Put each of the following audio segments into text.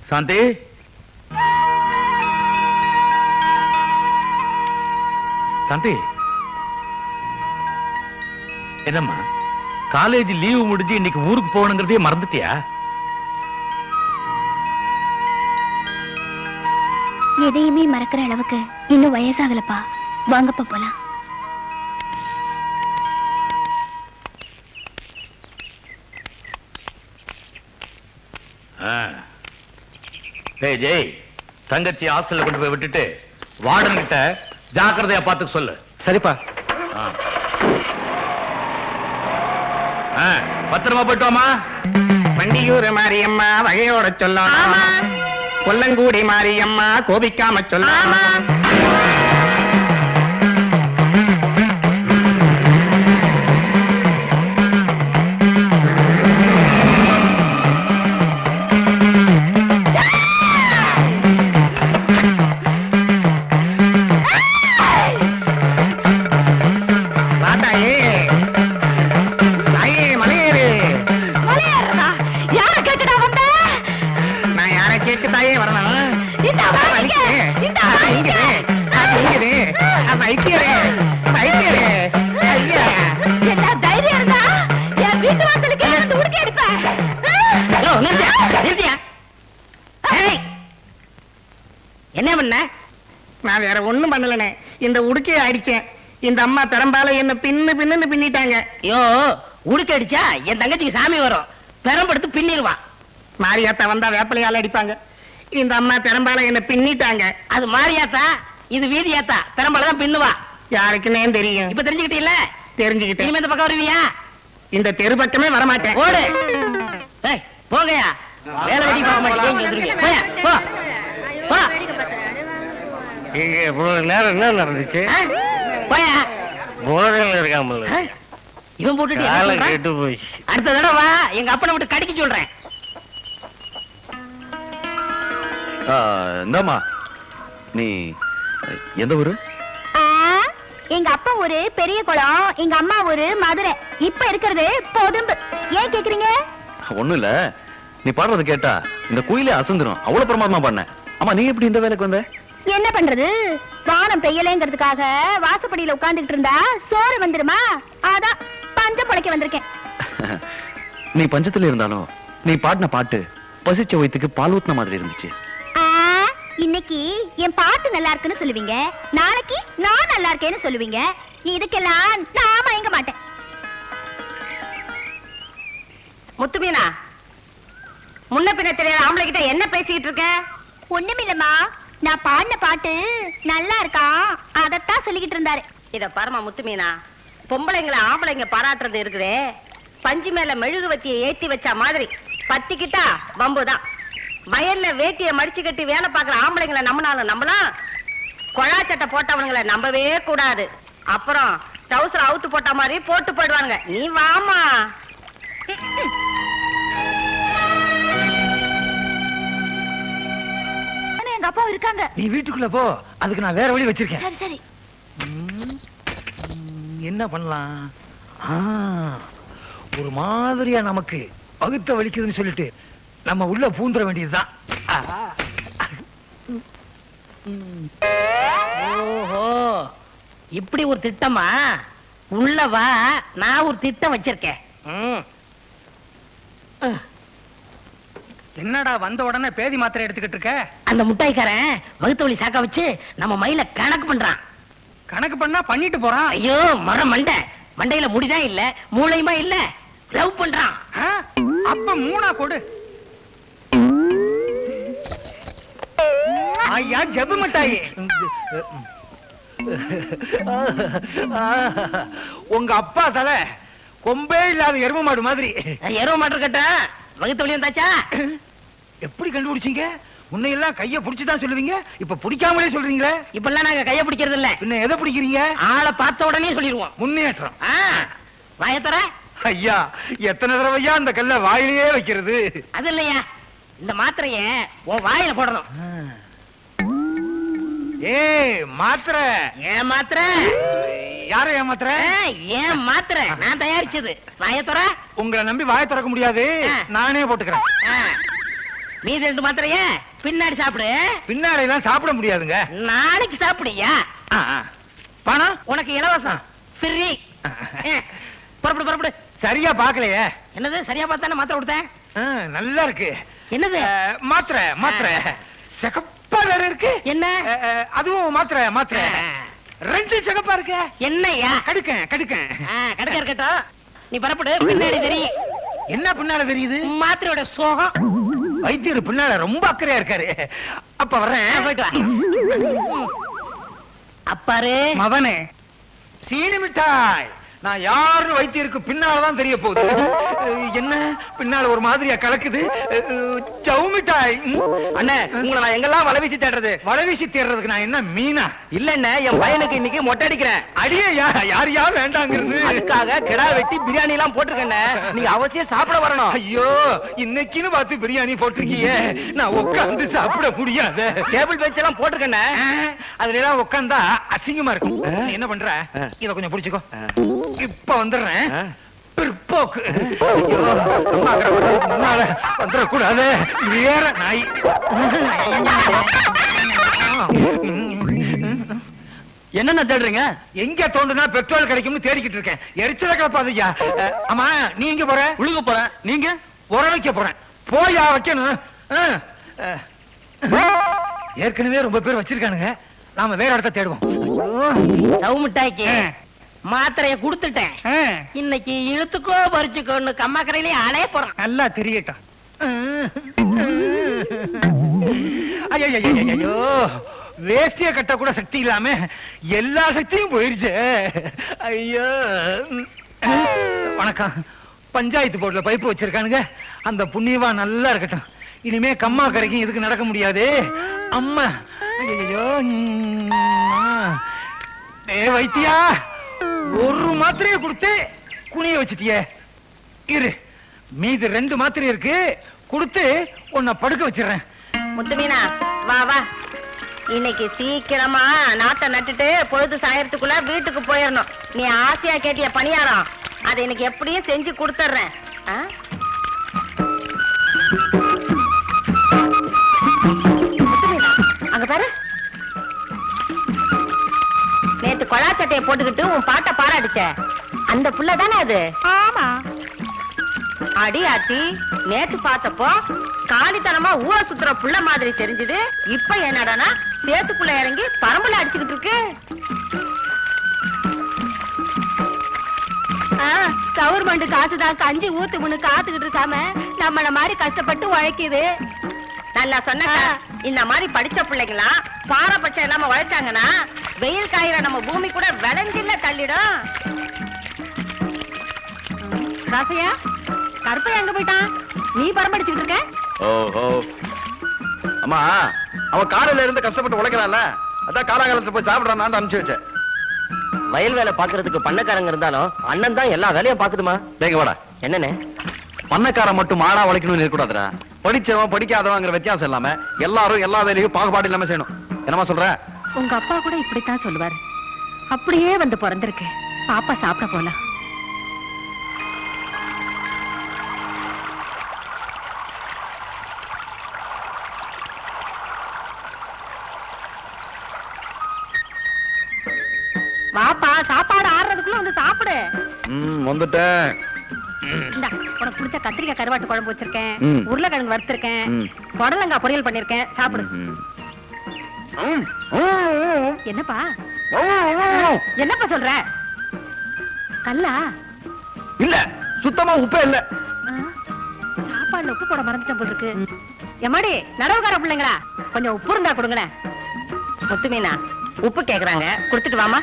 சாந்தி, சாந்தி, என்னம்மா college leave முடிஞ்சு இன்னைக்கு ஊருக்கு போகணுங்கிறதே மறந்துட்டியா? எதையுமே மறக்கிற அளவுக்கு இன்னும் வயசாகலப்பா. வாங்கப்பா போலாம். ஜெய், தங்கச்சி ஹாஸ்டல்ல கொண்டு போய் விட்டுட்டு வார்டன் கிட்ட ஜாக்கிரதையா பார்த்து சொல்லு. சரிப்பா. பத்திரமா போயிட்டோமா? வண்டியூர் மாரியம்மா வகையோட சொல்லணும். கொல்லங்கூடி மாரியம்மா கோபிக்காம சொல்லணும். என்ன பண்ண? நான் வேற ஒண்ணும் பண்ணலனே. இந்த உடுக்கையை அடிச்சேன். இந்த அம்மா பெரம்பால என்ன பின்னு பின்னிட்டாங்க. ஐயோ, உடுக்க அடிச்சா என் தங்கச்சிக்கு சாமி வரும். பெரம்படுத்து பின்னிடுவான். மாரியாத்தா வந்தா வேப்பலையால அடிப்பாங்க. இந்த அம்மா பெரம்பால என்ன பின்னிட்டாங்க. அது மாரியாத்தா, இது வீதியாத்தா. பெரம்பால தான் பின்னுவா. யாருக்குன்னே தெரியும். இப்ப தெரிஞ்சுக்கிட்டீல்ல? தெரிஞ்சுக்கிட்டேன். இனிமே இந்த பக்கம் வருவியா? இந்த தெரு பக்கமே வரமாட்டேன். ஓடு. போகையா, வேலை வெடி பார்க்க மாட்டேங்க. நேரம் என்ன நடந்துச்சு? இவன் போட்டு கேட்டு போய் அடுத்த தடவை எங்க அப்பனை விட்டு கடிக்க சொல்றேன். இந்தாமா, நீ எந்த ஊரு? எங்க அப்பா ஒரு பெரிய குளம், எங்க அம்மா ஒரு மதுரை. இப்ப இருக்கிறது பொதும்பு. ஏன் கேக்குறீங்க? ஒண்ணும் இல்ல, நீ பாடுறது கேட்டா இந்த குயிலே அசந்துரும். அவ்வளவு பிரமாதமா பண்ண. ஆமா, நீ எப்படி இந்த வேலைக்கு வந்த? என்ன பண்றது, வானம் பெய்யலைங்கிறதுக்காக வாசப்படியில உட்கார்ந்துட்டு இருந்தா சோறு வந்துருமா? அதான் பஞ்சம் பழைக்க வந்திருக்கேன். நீ பஞ்சத்துல இருந்தாலும் நீ பாடின பாட்டு பசிச்ச வயித்துக்கு பால் ஊத்தின மாதிரி இருந்துச்சு. இன்னைக்கு என் பாட்டு நல்லா இருக்குன்னு சொல்லுவீங்க, நாளைக்கு நான் நல்லா இருக்கேன்னு சொல்லுவீங்க. இதுக்கெல்லாம் நான் மயங்க மாட்டேன். முத்துமீனா, முன்ன பின்ன தெரியாத ஆம்பளை கிட்ட என்ன பேசிட்டு இருக்க? ஒண்ணுமில்லம்மா, நான் பாடின பாட்டு நல்லா இருக்கா, அதத்தான் சொல்லிக்கிட்டு இருந்தாரு. இத பாருமா முத்துமீனா, பொம்பளைங்களை ஆம்பளைங்க பாராட்டுறது இருக்குதே, பஞ்சு மேல மெழுகுவத்தியை ஏத்தி வச்ச மாதிரி பத்திக்கிட்டா வம்புதான். வயல்ல வேட்டியை மடிச்சு கட்டி வேலை பார்க்கிற ஆம்பளைங்களை நம்பினாலும் நம்பலாம், கொழா சட்டை போட்டவனுங்களை நம்பவே கூடாது. அப்புறம் டவுசர் அவுத்து போட்ட மாதிரி போட்டு போயிடுவானுங்க. நீ வாமா. எங்க அப்பா இருக்காங்க. நீ வீட்டுக்குள்ள போ, அதுக்கு நான் வேற வழி வச்சிருக்கேன். சரி சரி. என்ன பண்ணலாம்? ஒரு மாதிரியா நமக்கு பகுத்த வலிக்குதுன்னு சொல்லிட்டு நம்ம உள்ள பூந்துட வேண்டியதுதான். ஓஹோ, இப்படி ஒரு திட்டமா? உள்ளவா, நான் ஒரு திட்டம் வச்சிருக்கேன். என்னடா வந்த உடனே பேதி மாத்திரை எடுத்துக்கிட்டு இருக்க? அந்த முட்டாய்க்காரன் வகுத்த வழி சாக்க வச்சு நம்ம மயில கணக்கு பண்றான். கணக்கு பண்ணா பண்ணிட்டு போறான். ஐயோ, மண்டையில முடிதான் இல்ல, மூளையுமா இல்ல, லவ் பண்றான். அப்ப மூணா கொடு. ஐயா, ஜெபு மிட்டாயி. உங்க அப்பா தலை கொம்பே இல்லாத எரும மாடு மாதிரி. எரும மாடு கட்ட வகுத்த வழி வந்தாச்சா? எப்படி கண்டுபிடிச்சீங்க? முன்னையெல்லாம் கைய புடிச்சுதான் சொல்லுவீங்க, இப்ப பிடிக்காமலே சொல்றீங்களே. இப்ப எல்லாம் நாங்க கைய பிடிக்கிறது இல்ல. பின்ன எதை பிடிக்கிறீங்க? ஆளை பார்த்த உடனே சொல்லிடுவோம். முன்னேற்றம். வாயத்தர. ஐயா, எத்தனை தடவையா அந்த கல்ல வாயிலேயே வைக்கிறது? அது இல்லையா, இந்த மாத்திரைய உன் வாயில போடணும். மாத்திரை. ஏன் மாத்திரை? யார ஏமாத்திர? ஏன் மாத்திரை நான் தயாரிச்சது. வாயத்தர. உங்களை நம்பி வாய திறக்க முடியாது, நானே போட்டுக்கிறேன். மீதி 2 மாத்திரைய பின்னாடி சாப்பிடு. பின்னாடி எல்லாம் சாப்பிட முடியாதுங்க. நாளைக்கு சாப்பிடுயா. பணம் உனக்கு இலவசம். ஃப்ரீ. புறப்படு புறப்படு. சரியா பாக்கலையே. என்னது சரியா பார்த்தானே மாத்திரை கொடுத்தேன். நல்லா இருக்கு. என்னது மாத்திரை மாத்திரை சிகப்பா வேற இருக்கு. என்ன அதுவும் மாத்திரை மாத்திரை 2 சிகப்பா இருக்கு. என்னய்யா கடுக்க கடுக்க இருக்கட்டும். நீ புறப்படு. பின்னாடி தெரியும். என்ன பின்னால தெரியுது? மாத்திரையோட சோகம். வைத்தியர் பின்னால ரொம்ப அக்கறையா இருக்காரு. அப்ப வர்றேன். போயிட்டு வா. அப்பாரு மவனே சீனி மிட்டாய். நான் யாருன்னு வைத்தியருக்கு பின்னாலதான் தெரிய போகுது. என்ன பின்னால ஒரு மாதிரியா கலக்குது. ஜவு மிட்டாய். அண்ணே உங்களை நான் எங்கெல்லாம் வளவீசி தேடுறது? வளவீசி தேடுறதுக்கு நான் என்ன மீனா? இல்லண்ணே என் பையனுக்கு இன்னைக்கு மொட்டை அடிக்கிறேன். அடியே யார் யார் வேண்டாங்கிறது. அதுக்காக கிடா வெட்டி பிரியாணி எல்லாம் போட்டிருக்கேன்னு நீங்க அவசியம் சாப்பிட வரணும். ஐயோ இன்னைக்குன்னு பார்த்து பிரியாணி போட்டிருக்கீங்க. நான் உட்கார்ந்து சாப்பிட முடியாது. டேபிள் பெஞ்ச் எல்லாம் போட்டிருக்கேன்னு அதுல எல்லாம் உட்கார்ந்தா அசிங்கமா இருக்கும். நீ என்ன பண்ற? இத கொஞ்சம் புடிச்சுக்கோ. இப்ப வந்துடுறேன். பிற்போக்கு. ஐயோ, அம்மா முன்னால வந்துடக்கூடாது. வேற நாய். என்னென்ன தேடுறீங்க? எங்க தோண்டுனா பெட்ரோல் கிடைக்கும்னு தேடிக்கிட்டு இருக்கேன். எரிச்சல கிளப்பாதய்யா. ஆமா நீ எங்க போற? உழுக போறேன். நீங்க? உர வைக்க போறேன். போயா வைக்கணும். ஏற்கனவே ரொம்ப பேர் வச்சிருக்கானுங்க. நாம வேற இடத்த தேடுவோம். ஜவு மிட்டாய்க்கு மாத்திரைய குடுத்துட்டேன். இன்னைக்கு இழுத்துக்கோ பறிச்சுக்கோன்னு கம்மாக்கரையிலே அலைய போறான். நல்லா தெரியட்டும். ஐயோ வேஷ்டிய கட்ட கூட சக்தி இல்லாம எல்லா சக்தியும் போயிருச்சு. ஐயோ வணக்கம். பஞ்சாயத்து போர்டுல பைப்பு வச்சிருக்கானுங்க. அந்த புண்ணியவா நல்லா இருக்கட்டும். இனிமே கம்மா கரைக்கும் இதுக்கு நடக்க முடியாது. அம்மா ஐயோ வைத்தியா ஒரு மாத்திரையை கொடுத்து குனிய வச்சிட்டியே. இரு மீது 2 மாத்திரை இருக்கு. கொடுத்து உன்னை படுக்க வச்சிடறேன். முத்துமீனா வா வா. இன்னைக்கு சீக்கிரமா நாட்டை நட்டுட்டு பொழுது சாயறதுக்குள்ள வீட்டுக்கு போயிடணும். நீ ஆசையா கேட்டிய பணியாரம் அதை இன்னைக்கு எப்படியும் செஞ்சு கொடுத்துட்றேன். முத்துமீனா அங்க பாரு. நேத்து கொழா சட்டையை போட்டுக்கிட்டு உன் பாட்ட பாராடிச்ச அந்த புள்ள தானே அது? ஆமா. அடி ஆத்தி நேத்து பார்த்தப்போ காலித்தனமா ஊரை சுத்துற புள்ள மாதிரி தெரிஞ்சது. இப்ப என்னடானா சேத்துக்குள்ள இறங்கி பரம்புல அடிச்சுக்கிட்டு இருக்கு. கவர்மெண்ட் காசுதான் கஞ்சி ஊத்துமுன்னு காத்துக்கிட்டு இருக்காம நம்மள மாதிரி கஷ்டப்பட்டு உழைக்குது. நல்லா சொன்ன. இந்த மாதிரி படிச்ச பிள்ளைங்களா பாரபட்சம் இல்லாம உழைச்சாங்கன்னா வெயில் காயிற நம்ம பூமி கூட விளைஞ்சில்ல தள்ளிடும். ராசையா கருப்பையா எங்க போயிட்டான்? நீ பரம்படிச்சுட்டு இருக்க? ஓஹோ அம்மா அவன் காலையில இருந்து கஷ்டப்பட்டு உழைக்கிறான்ல, அதான் காலாகாலத்துல போய் சாப்பிடுறான். நான் அனுப்பிச்சு வச்சேன். வயல் வேலை பாக்குறதுக்கு பண்ணக்காரங்க இருந்தாலும் அண்ணன் தான் எல்லா வேலையும் பாக்குதுமா. தேங்க வாடா. என்னன்னு பண்ணக்காரன் மட்டும் மாடா உழைக்கணும்னு இருக்கக்கூடாதுடா. படிச்சவன் படிக்காதவங்கிற வித்தியாசம் இல்லாம எல்லாரும் எல்லா வேலையும் பாகுபாடு இல்லாம செய்யணும். என்னமா சொல்ற? உங்க அப்பா கூட இப்படித்தான் சொல்லுவாரு. அப்படியே வந்து பிறந்திருக்கு. பாப்பா சாப்பிட போலாம். வாப்பா சாப்பாடு ஆடுறதுக்குள்ள வந்து சாப்பிடு. வந்துட்டேன். இந்தா, உனக்கு பிடிச்ச கத்திரிக்காய் கருவாட்டு குழம்பு வச்சிருக்கேன். ம். உருளைக்கிழங்கு வறுத்திருக்கேன். புடலங்காய் பொரியல் பண்ணிருக்கேன். சாப்பிடு. என்னப்பா என்னப்பா சொல்ற? கல்லா? இல்ல சுத்தமா உப்பே இல்ல. சாப்பாடுல உப்பு போட மறந்துட்டேன் போல இருக்கு. எம்மாடி நடவுக்கார பிள்ளைங்களா, கொஞ்சம் உப்பு இருந்தா கொடுங்களேன். முத்துமீனா உப்பு கேக்குறாங்க, கொடுத்துட்டு வாமா.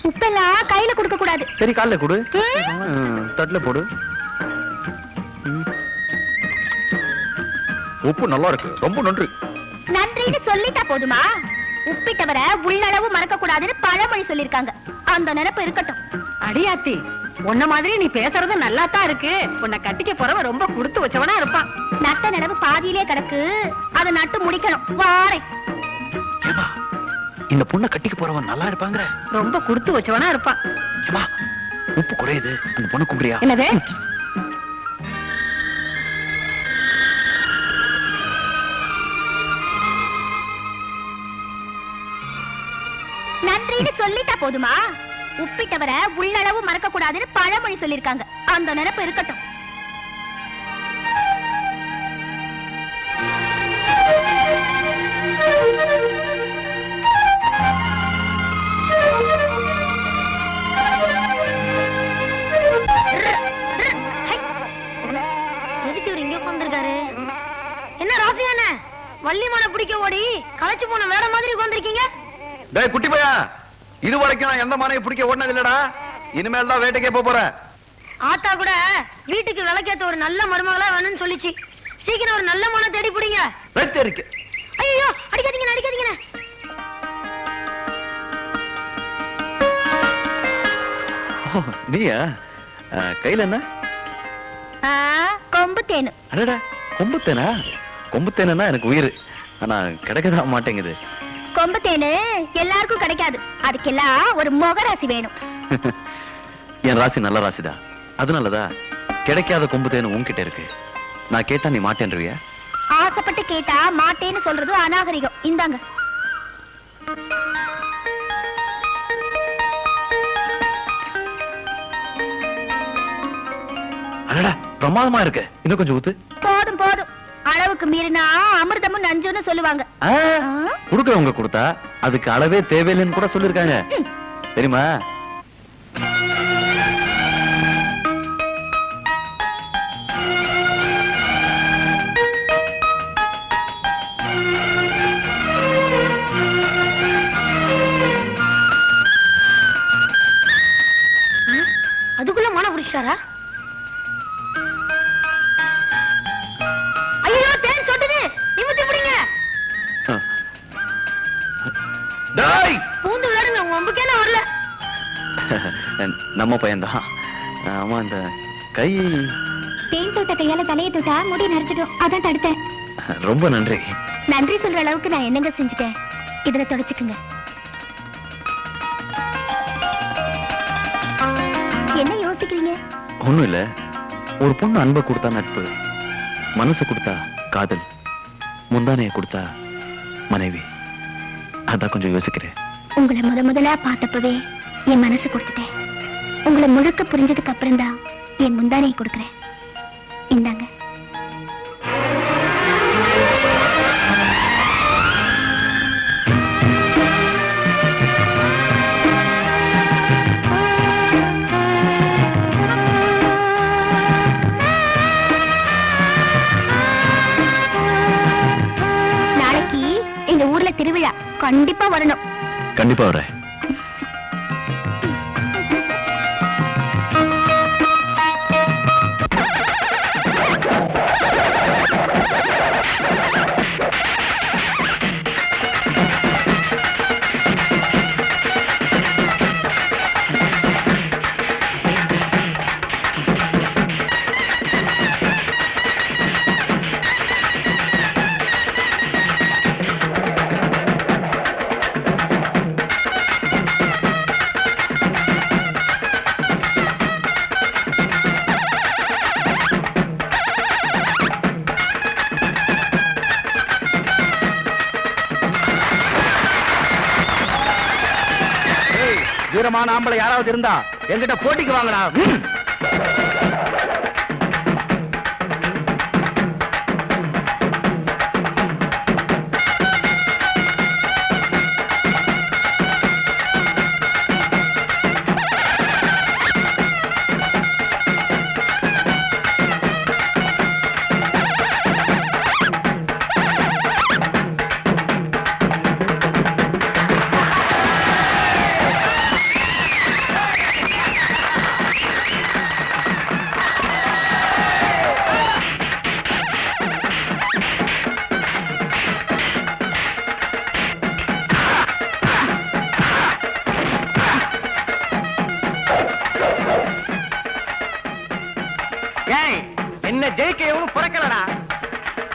உப்பெல்லாம் கையில கொடுக்க கூடாது. சரி கால்ல கொடு. தட்டுல போடு. உப்பு நல்லா இருக்கு. ரொம்ப நன்றி. நன்றின்னு சொல்லிட்டா போதுமா? உப்பிட்டவரை உள்ளளவு மறக்க கூடாதுன்னு பழமொழி சொல்லிருக்காங்க. அந்த நினைப்பு இருக்கட்டும். அடியாத்தி உன்ன மாதிரி நீ பேசுறது நல்லா தான் இருக்கு. உன்னை கட்டிக்க போறவன் ரொம்ப கொடுத்து வச்சவனா இருப்பான். நட்ட நினைவு பாதியிலே கிடக்கு. அதை நட்டு முடிக்கணும். வாரேன். இந்த பொண்ணை கட்டிக்க போறவன் நல்லா இருப்பாங்க. ரொம்ப கொடுத்து வச்சவனா இருப்பான். ஏம்மா, உப்பு குறையுது, அந்த பொண்ணை கும்பிடுறியா? என்னது? நன்றின்னு சொல்லிட்டா போதுமா? உப்பிட்டவரை உள்ளளவு மறக்க கூடாதுன்னு பழமொழி சொல்லிருக்காங்க. அந்த நினைப்பு இருக்கட்டும். எதுக்கு இவரு இங்க உட்கார்ந்திருக்காரு? என்ன ராசியான வள்ளிமான பிடிக்க ஓடி களைச்சு போன வேற மாதிரி உட்கார்ந்திருக்கீங்க? டேய் குட்டி பையா, இது வரைக்கும் நான் எந்த மானையை பிடிக்க ஓடினது இல்லடா. இனிமேல் தான் வேட்டைக்கே போறேன். ஆத்தா கூட வீட்டுக்கு விளக்கேத்த ஒரு நல்ல மருமகளா வேணும்னு சொல்லிச்சு. சீக்கிரம் ஒரு நல்ல மன தேடி பிடிங்க. இருக்கு. ஐயோ, அடிக்காதீங்க அடிக்காதீங்க. நீயா? கையில என்ன? கொம்பு தேனு. அடடா, கொம்பு தேனா? கொம்பு தேனா எனக்கு உயிர். ஆனா கிடைக்கதான் மாட்டேங்குது. கொம்பு தேனு எல்லாருக்கும் கிடைக்காது. அதுக்கெல்லாம் ஒரு முகராசி வேணும். என் ராசி நல்ல ராசிதான். அதனாலதா கிடைக்காத கொம்பு தேனு உன்கிட்ட இருக்கு. நான் கேட்டா நீ மாட்டேன்றியா? ஆசைப்பட்டு கேட்டா மாட்டேன்னு சொல்றது அநாகரிகம். இந்தாங்க. அடடா, பிரமாதமா இருக்கு. இன்னும் கொஞ்சம் ஊத்து. போதும் போதும். அளவுக்கு மீறினா அமிர்தமும் நஞ்சுன்னு சொல்லுவாங்க. குடுக்கறவங்க கொடுத்தா அதுக்கு அளவே தேவையில்லைன்னு கூட சொல்லிருக்காங்க. தெரியுமா? அதுக்குள்ள மன புடிச்சாரா? ஐயோ, தேன் சொட்டுது. நிமித்தி பிடிங்க. டேய், பூந்து விளையாடுங்க. உங்க அம்புக்கே நான் வரல. நம்ம பையன்தான். ஆமா, இந்த கை தேன் தொட்ட கையால தலையை தொட்டா முடி நரைச்சிடும். அதான் தடுத்தேன். ரொம்ப நன்றி. நன்றி சொல்ற அளவுக்கு நான் என்னங்க செஞ்சுட்டேன்? இதுல தொடச்சுக்குங்க. என்ன யோசிக்கிறீங்க? ஒண்ணும் இல்ல. ஒரு பொண்ணு அன்பை கொடுத்தா நட்பு, மனசு கொடுத்தா காதல், முந்தானைய கொடுத்தா மனைவி. அதான் கொஞ்சம் யோசிக்கிறேன். உங்களை முதலா பார்த்தப்பவே என் மனசு கொடுத்துட்டேன். உங்களை முழுக்க புரிஞ்சதுக்கு அப்புறம் தான் என் முந்தானையை கொடுக்கிறேன். இந்தாங்க. நாளைக்கு எங்க ஊர்ல திருவிழா. கண்டிப்பா வரணும். கண்டிப்பா வரேன். வீரமான ஆம்பளை யாராவது இருந்தா என்கிட்ட போட்டிக்கு வாங்கடா. என்ன ஜெயிக்க எவனும் பிறக்கலடா.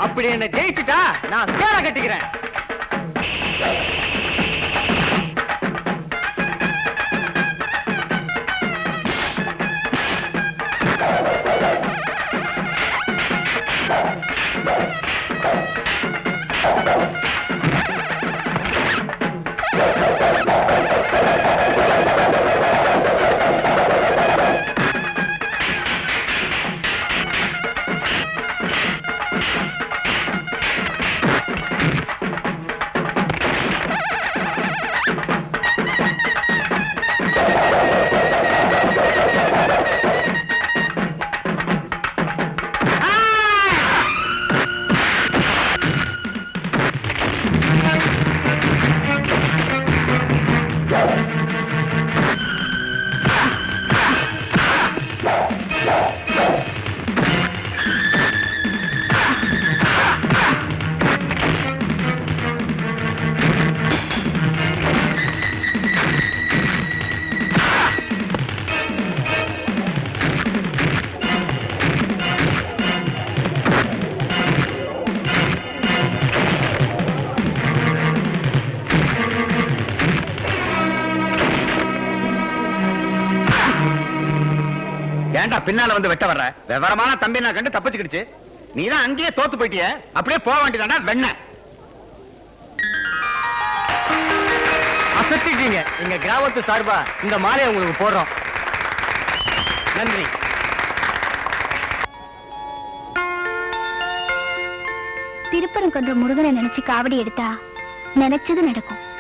அப்படி என்ன ஜெயிச்சுட்டா நான் சேர கட்டிக்கிறேன். ஏன்டா பின்னால வந்து வெட்ட வர்ற? விவரமான தம்பி நான் கண்டு தப்பிச்சுக்கிடுச்சு. நீதான் அங்கேயே தோத்து போயிட்டிய. அப்படியே போக வேண்டியதாண்டா வெண்ண. அசத்திட்டீங்க. எங்க கிராமத்து சார்பா இந்த மாலையை உங்களுக்கு போடுறோம். நன்றி. திருப்பரங்குன்ற முருகனை நினைச்சு காவடி எடுத்தா நினைச்சது நடக்கும்.